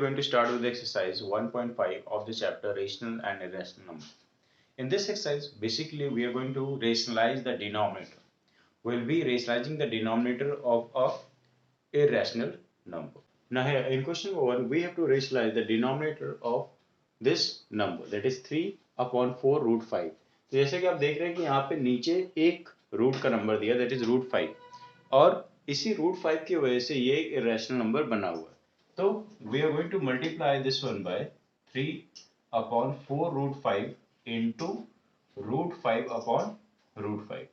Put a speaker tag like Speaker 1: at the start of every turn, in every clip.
Speaker 1: going to start with exercise 1.5 of the chapter rational and irrational number. In this exercise, basically we are going to rationalize the denominator. We'll be rationalizing the denominator of a irrational number. Now here in question number 1, we have to rationalize the denominator of this number, that is 3 upon 4 root 5. तो जैसे कि आप देख रहे हैं कि यहाँ पे नीचे एक रूट का नंबर दिया, that is root 5, और इसी root 5 की वजह से ये एक irrational number बना हुआ है. तो we are going to multiply this one by 3 upon 4 root 5 into root 5 upon root 5.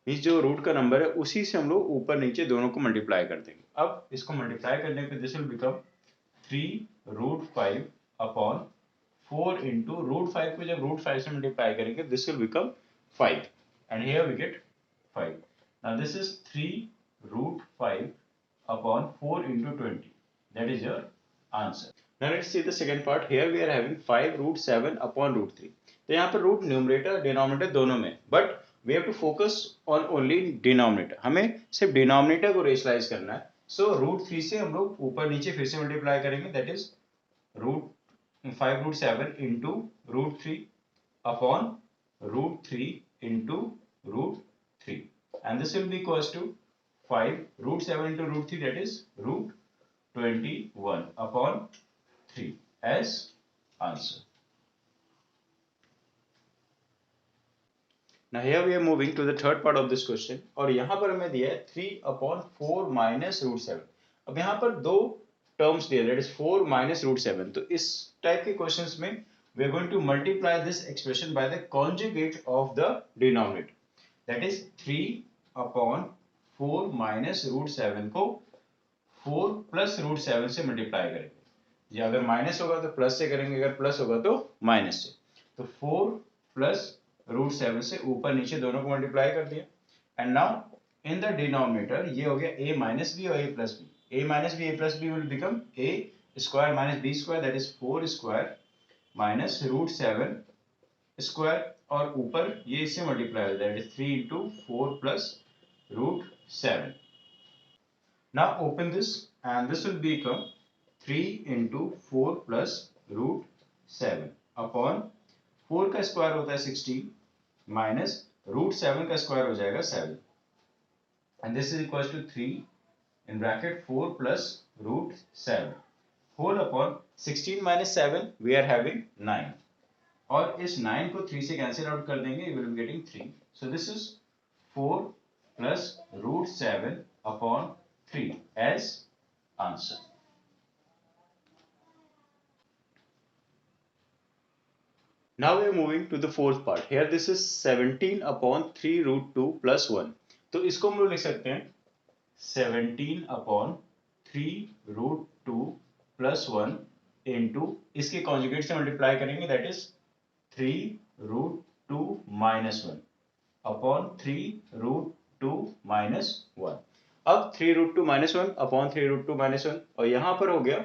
Speaker 1: इस जो रूट का नंबर है उसी से हम लोग ऊपर नीचे दोनों को मल्टीप्लाई कर देंगे. अब इसको मल्टीप्लाई करने पे this will become 3 root 5 upon 4 into root 5 को जब root 5 से मल्टीप्लाई करेंगे this will become 5 and here we get 5. Now this is 3 root 5 upon 4 into 20. That is your answer. Now let's see the second part. Here we are having 5 root 7 upon root 3. तो यहाँ पर root numerator denominator दोनों में, but we have to focus on only denominator. हमें सिर्फ denominator को रेशलाइज करना है. सो रूट 3 से हम लोग ऊपर नीचे फिर से मल्टीप्लाई करेंगे, that is root 5 root 7 into root 3 upon root 3 into root 3, and this will be equals to 5 root 7 into root 3, that is root 21 upon 3 as answer. Now here we are moving to the third part of this question, और यहाँ पर हमें दिया है 3 upon 4 minus root 7. अब यहाँ पर दो टर्म्स दिए, that is 4 minus root 7. तो इस टाइप के क्वेश्चंस में we are going to multiply this expression by the conjugate of the denominator, that is 3 upon 4 minus root 7 को 4 plus root 7 से मल्टीप्लाई करेंगे. या अगर माइनस होगा तो प्लस से करेंगे, अगर प्लस होगा तो माइनस से. तो 4 plus root 7 से ऊपर नीचे दोनों को मल्टीप्लाई कर दिया. And now in the denominator ये हो गया a minus b और a plus b. a minus b a plus b will become a square minus b square, that is 4 square minus root 7 square, और ऊपर ये इससे मल्टीप्लाई हो जाएगा, that is 3 into 4 plus root 7. Now open this and this will become 3 into 4 plus root 7 upon 4 का square होता है 16 minus root 7 का स्क्वायर हो जाएगा 7, and this is equals to 3 in bracket 4 plus root 7 whole upon 16 minus 7 we are having 9, और इस 9 को 3 से कैंसिल आउट कर देंगे, you will be getting 3. So this is 4 plus root 7 upon 3 as answer. Now we are moving to the fourth part. Here this is 17 upon 3 root 2 plus 1. तो इसको हम लोग लिख सकते हैं 17 upon 3 root 2 plus 1 into इसके कॉन्जुगेट से multiply करेंगे, that is 3 root 2 minus 1 upon 3 root 2 minus 1. अब 3 root 2 minus 1 upon 3 root 2 minus 1, और यहाँ पर हो गया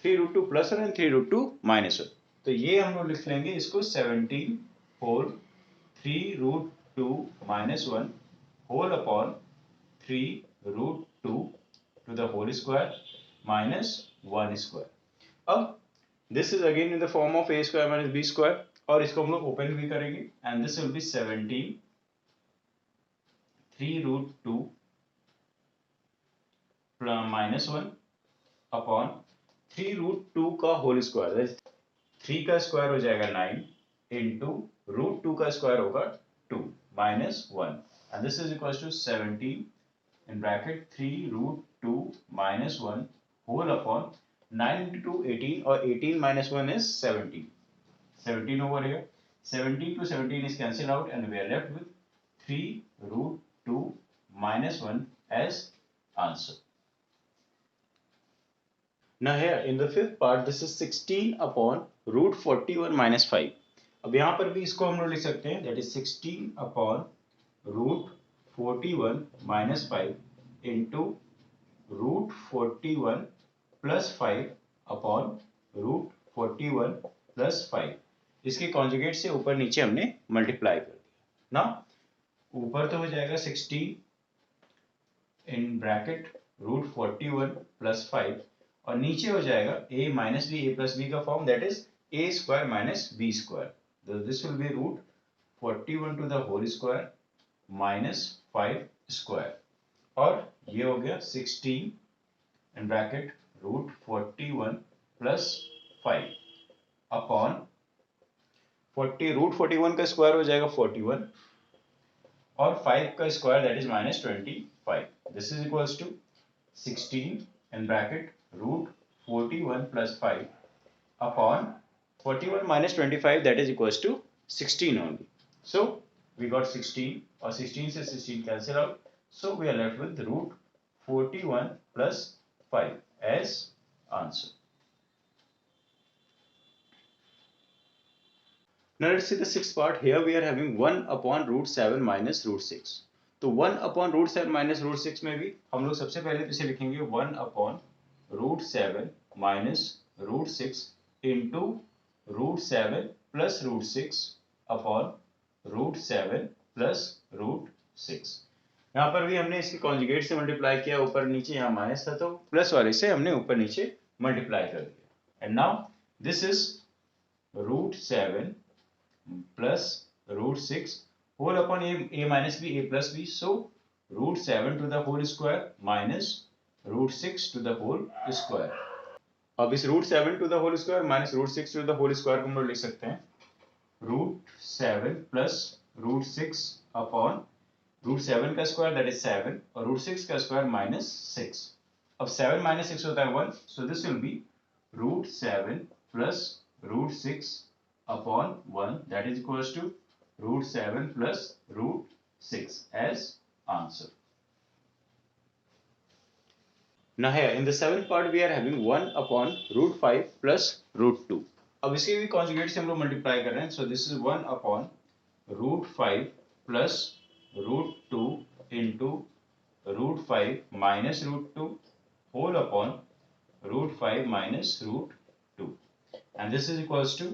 Speaker 1: 3 root 2 plus 1 and 3 root 2 minus 1. तो ये हम लोग लिख लेंगे इसको 17 whole 3 root 2 minus 1 whole upon 3 root 2 to the whole square minus 1 square. अब this is again in the form of a square minus b square, और इसको हम लोग ओपन भी करेंगे, and this will be 17 3 root 2 minus 1 upon 3 root 2 का whole square, 3 का square हो जाएगा 9 into root 2 का स्क्वायर होगा 2 minus 1, and this is equals to 17 in bracket 3 root 2 minus 1 whole upon 9 into 2 18, और 18 minus 1 is 17. 17 over here, 17 to 17 is cancelled out and we are left with 3 root 2 minus 1 as answer. Now here in the fifth part this is 16 upon root 41 minus 5. अब यहाँ पर भी इसको हम लोग लिख सकते हैं, that is 16 upon root 41 minus 5 into root 41 plus 5 upon root 41 plus 5. इसके कॉन्जुगेट से ऊपर नीचे हमने मल्टीप्लाई कर दिया ना. ऊपर तो हो जाएगा 16 in bracket root 41 plus 5, और नीचे हो जाएगा a minus b a plus B का form, that is a square minus B square. This will be root 41 to the whole square minus 5 square. और ये हो गया 16 in bracket root 41 plus 5 upon 40. Root 41 का स्क्वायर हो जाएगा 41 और 5 का square that is minus 25. This is equals to 16 in bracket root 41 plus 5 upon 41 minus 25, that is equals to 16 only. So we got 16 or 16 से 16 cancel out. So we are left with root 41 plus 5 as answer. Now let's see the sixth part. Here we are having 1 upon root 7 minus root 6. तो 1 upon root 7 minus root 6 में भी हम लोग सबसे पहले इसे लिखेंगे 1 upon root 7 minus root 6 into root 7 plus root 6 upon root 7 plus root 6. यहाँ पर भी हमने इसकी कॉन्जुगेट से मल्टीप्लाई किया, ऊपर नीचे, यहाँ माइनस था तो प्लस वाले से हमने ऊपर नीचे मल्टीप्लाई कर दिया. And now this is root 7 plus root 6 whole upon a minus b a plus b. So root 7 to the whole square minus root 6 to the whole square. अब इस root 7 to the whole square minus root 6 to the whole square को हम लोग लिख सकते हैं root 7 plus root 6 upon root 7 का square that is 7 और root 6 का square minus 6. अब 7 minus 6 होता है 1, so this will be root 7 plus root 6 upon 1, that is equals to root 7 plus root 6 as answer. Now here in the seventh part we are having 1 upon root 5 plus root 2. अब इसके भी conjugate से हम लोग multiply कर रहे हैं, so this is 1 upon root 5 plus root 2 into root 5 minus root 2 whole upon root 5 minus root 2, and this is equals to,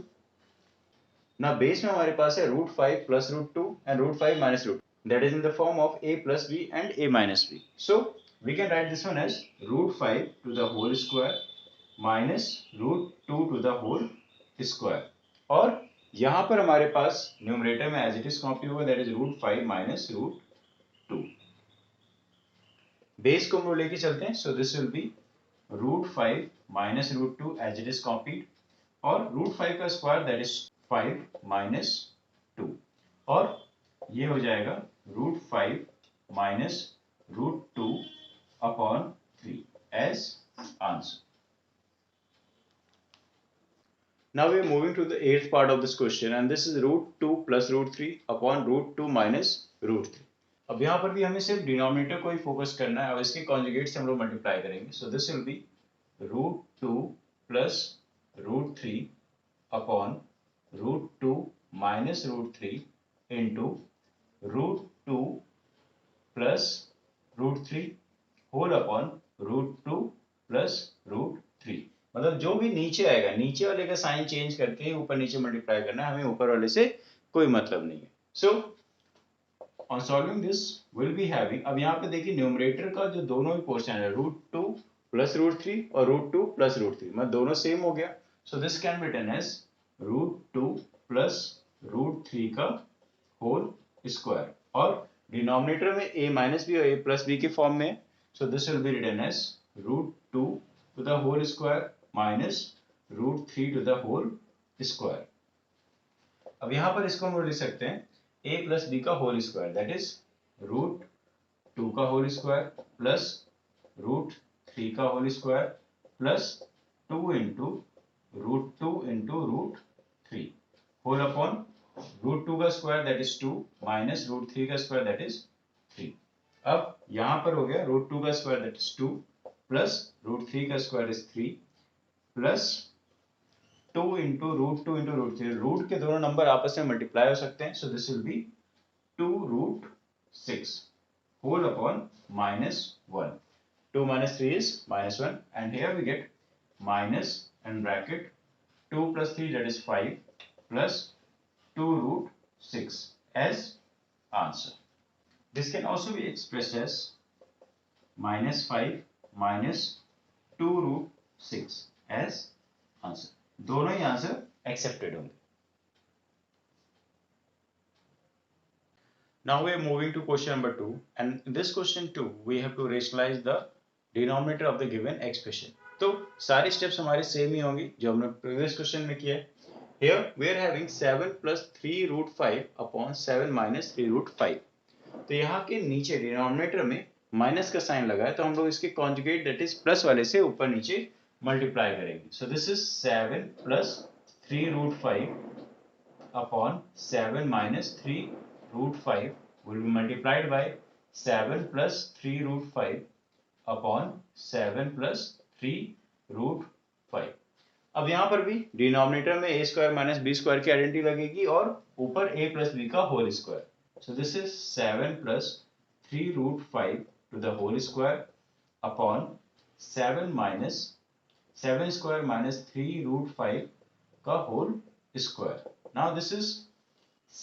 Speaker 1: now base में हमारे पास है root 5 plus root 2 and root 5 minus root 2. That is in the form of a plus b and a minus b. So we can write this one as root 5 to the whole square minus root 2 to the whole square. और यहाँ पर हमारे पास numerator में as it is copy होगा, that is root 5 minus root 2. Base को हम लोग लेके चलते हैं, so this will be root 5 minus root 2 as it is copied और root 5 का स्क्वायर that is 5 minus 2 और ये हो जाएगा root 5 minus root 2 upon 3 as answer. Now we are moving to the eighth part of this question and this is root 2 plus root 3 upon root 2 minus root 3. अब यहाँ पर भी हमें सिर्फ डिनोमिनेटर को ही फोकस करना है और इसके कॉन्जुगेट से हम लोग मल्टीप्लाई करेंगे. So this will be root 2 plus root 3 upon root 2 minus root 3 into root 2 plus root 3 whole upon root 2 plus root 3. मतलब जो भी नीचे आएगा, नीचे वाले का साइन चेंज करके ही ऊपर नीचे मल्टीप्लाई करना है, हमें ऊपर वाले से कोई मतलब नहीं है. So on solving this we'll be having, अब यहाँ पे देखिए न्यूमरेटर का जो दोनों ही पोर्शन है root 2 plus root 3 और root 2 plus root 3, मतलब दोनों सेम हो गया. So this can be written as root 2 plus root 3 का होल स्क्वायर और डिनोमिनेटर में a माइनस बी और a प्लस बी के फॉर्म में. So this will be written as root 2 to the whole square minus root 3 to the whole square. अब यहाँ पर इसको हम लिख सकते हैं a प्लस बी का whole square, that is root 2 का होल स्क्वायर प्लस root 3 का whole square plus 2 into root 2 into root 3 whole upon root 2 का square that is 2 minus root 3 का स्क्वायर दैट इज 3. अब यहाँ पर हो गया root 2 का square that is 2 plus root 3 का square is 3 plus 2 into root 2 into root 3. Root के दोनों नंबर आपस में मल्टीप्लाई हो सकते हैं, so this will be 2 root 6 whole upon minus 1. 2 minus 3 is minus 1 and here we get minus and bracket 2 plus 3 that is 5 plus 2 root 6 as answer. This can also be expressed as minus 5 minus 2 root 6 as answer. दोनों ही answer accepted होंगे. Now we are moving to question number 2, and in this question 2 we have to rationalize the denominator of the given expression. तो सारे steps हमारे same ही होंगे जो हमने previous question में किया है. Here we are having 7 plus 3 root 5 upon 7 minus 3 root 5. तो यहाँ के नीचे डिनोमिनेटर में माइनस का साइन लगा है तो हम लोग इसके कॉन्जुगेट दैट इज प्लस वाले से ऊपर नीचे मल्टीप्लाई करेंगे. सो this is 7 plus 3 root 5 upon 7 minus 3 root 5 will be multiplied by 7 plus 3 root 5 upon 7 plus 3 root 5. अब यहाँ पर भी डिनोमिनेटर में a square minus B square की आइडेंटिटी लगेगी और ऊपर a प्लस बी का whole square. So this is 7 plus 3 root 5 to the whole square upon 7 minus 7 square minus 3 root 5 का whole square. Now this is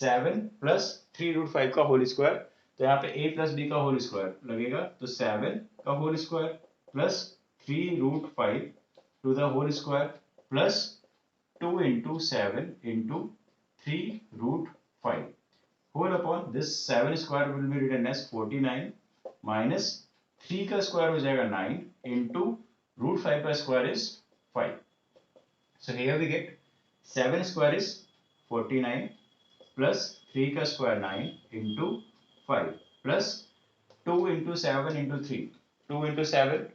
Speaker 1: 7 plus 3 root 5 का whole square. तो यहाँ पे a plus b का whole square लगेगा तो 7 का whole square plus 3 root 5 to the whole square plus 2 into 7 into 3 root 5 whole upon this 7 square will be written as 49 minus 3 का square हो जाएगा 9 into root 5 का square is 5. So here we get 7 square is 49 plus 3 का square 9 into 5 plus 2 into 7 into 3. 2 into 7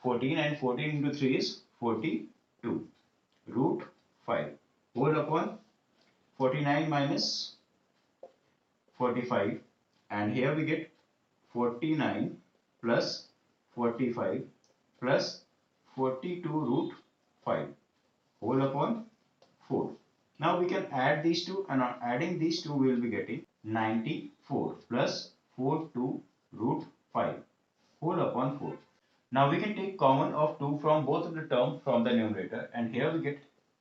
Speaker 1: 14 and 14 into 3 is 42 root 5 whole upon 49 minus 45 and here we get 49 plus 45 plus 42 root 5 whole upon 4. Now we can add these two and on adding these two we will be getting 94 plus 42 root 5 whole upon 4. Now we can take common of 2 from both of the term from the numerator and here we get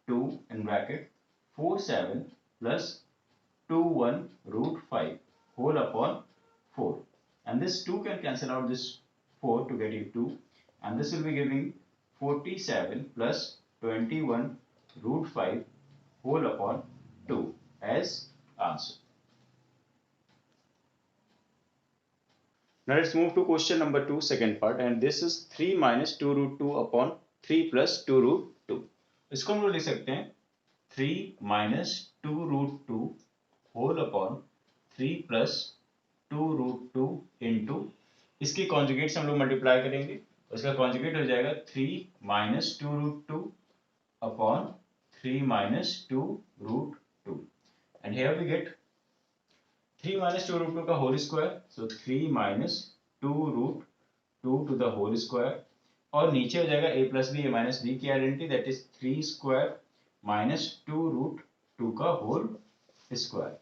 Speaker 1: 2 in bracket 47 plus 21 root 5 whole upon 4 and this 2 can cancel out this 4 to get you 2 and this will be giving 47 plus 21 root 5 whole upon 2 as answer. Now let's move to question number 2 second part and this is 3 minus 2 root 2 upon 3 plus 2 root 2. इसको हम लोग लिख सकते हैं 3 minus 2 root 2 whole upon 3 plus 2 root 2 into इसके conjugate से हम लोग मल्टीप्लाई करेंगे. उसका कॉन्जुगेट हो जाएगा 3 minus 2 root 2 upon 3 minus 2 root 2 and here we get 3 minus 2 root 2 का whole square so 3 minus 2 root 2 to the whole square और नीचे हो जाएगा a plus b a minus b की identity that is 3 square minus 2 root 2 का whole square.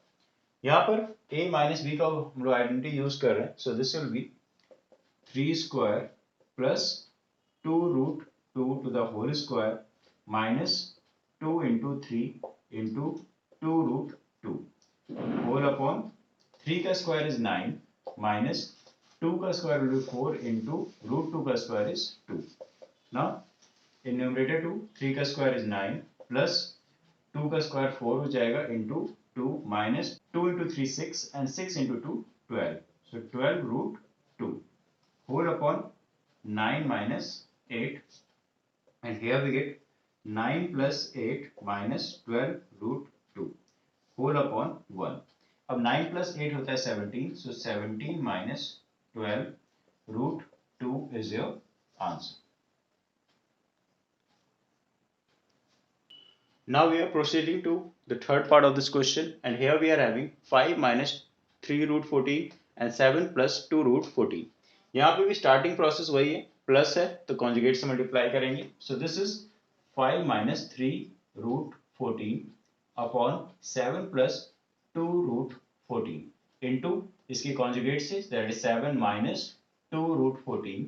Speaker 1: यहाँ पर a minus b का हम लोग आइडेंटिटी यूज कर रहे हैं so this will be 3 square plus 2 root 2 to the whole square minus 2 into 3 into 2 root 2 whole upon 3 का square is 9 minus 2 का square will be 4 into root 2 का square is 2. Now in numerator 2 3 का square is 9 plus 2 का square 4 हो जाएगा into 2 minus 2 into 3 6 and 6 into 2 12. So 12 root 2 whole upon 9 minus 8 and here we get 9 plus 8 minus 12 root 2 whole upon 1. अब 9 plus 8 होता है 17 so 17 minus 12 root 2 is your answer. Now we are proceeding to the third part of this question and here we are having 5 minus 3 root 14 and 7 plus 2 root 14. यहाँ पे भी starting process वही है plus है तो conjugate से multiply करेंगे. सो this is 5 minus 3 root 14 upon 7 plus 2 root 14 into इसके कॉन्जुगेट से that is 7 minus 2 root 14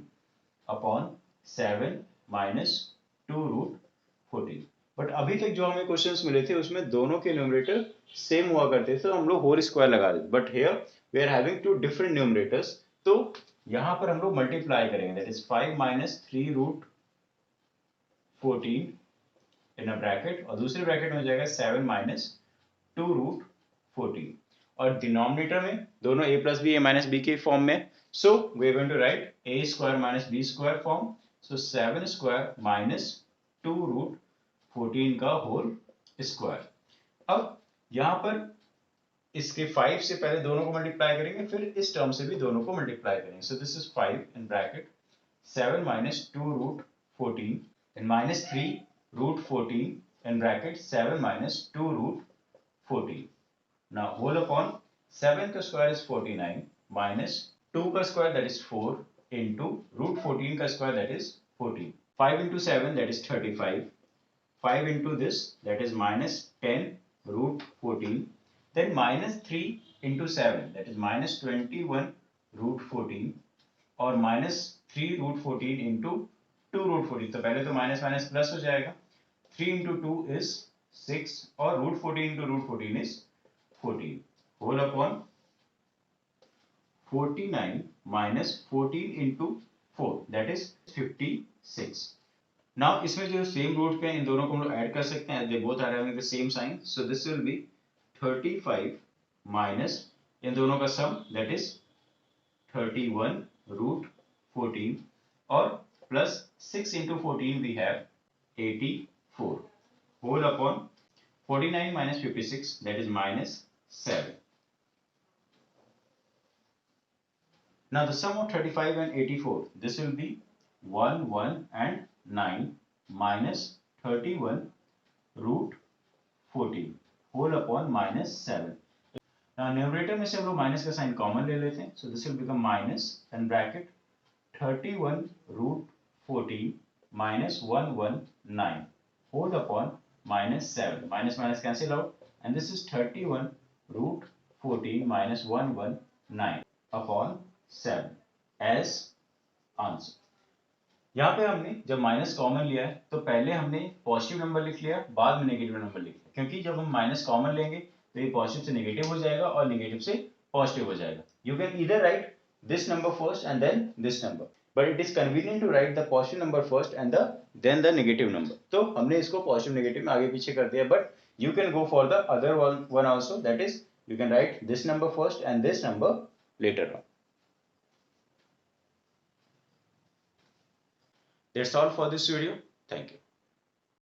Speaker 1: upon 7 minus 2 root 14. But अभी तक जो हमें क्वेश्चंस मिले थे उसमें दोनों के न्यूमरेटर सेम हुआ करते थे तो हम लोग होल स्क्वायर लगा देते but here we are having two different numerators तो यहाँ पर हम लोग मल्टीप्लाई करेंगे that is 5 minus 3 root 14 in a bracket और दूसरे ब्रैकेट में हो जाएगा 7 माइनस 2 रूट 14 और डिनोमिनेटर में दोनों a plus B a minus B के फॉर्म में so we are going to write a square minus B square form so 7 square minus 2 root 14 का होल स्क्वायर। अब यहाँ पर इसके 5 से पहले दोनों को मल्टीप्लाई करेंगे फिर इस टर्म से भी दोनों को मल्टीप्लाई करेंगे सो this is 5 in bracket 7 minus 2 root 14 and minus 3 root 14 in bracket 7 minus 2 root 14. Now whole upon 7 का square is 49 minus 2 का square that is 4 into root 14 का square that is 14. 5 into 7 that is 35. 5 into this that is minus 10 root 14. Then minus 3 into 7 that is minus 21 root 14. और minus 3 root 14 into 2 root 14 तो पहले तो minus minus plus हो जाएगा 3 into 2 is 6 और root 14 into root 14 is 14 whole upon 49 minus 14 into 4 that is 56। Now इसमें जो same root पे इन दोनों को हम लोग ऐड कर सकते हैं they both are having the same sign so this will be 35 minus इन दोनों का सम दैट इज 31 root 14 और plus 6 into 14 we have 84 whole upon 49 minus 56 that is minus 7. Now the sum of 35 and 84 this will be 1 1 and 9 minus 31 root 14 whole upon minus 7. Now numerator में से हम लोग minus का sign common ले लेते हैं so this will become minus and bracket 31 root 14 minus 119 whole upon minus 7 minus minus cancel out and this is 31 root 14 minus 119 upon 7 as answer. यहाँ पे हमने जब माइनस कॉमन लिया है तो पहले हमने पॉजिटिव नंबर लिख लिया बाद में नेगेटिव नंबर लिख लिया क्योंकि जब हम माइनस कॉमन लेंगे तो ये पॉजिटिव से नेगेटिव हो जाएगा और नेगेटिव से पॉजिटिव हो जाएगा। You can either write this number first and then this number but it is convenient to write the positive number first and then the negative number. तो हमने इसको पॉजिटिव नेगेटिव में आगे पीछे कर दिया but you can go for the other one also that is you can write this number first and this number later on. That's all for this video. Thank you.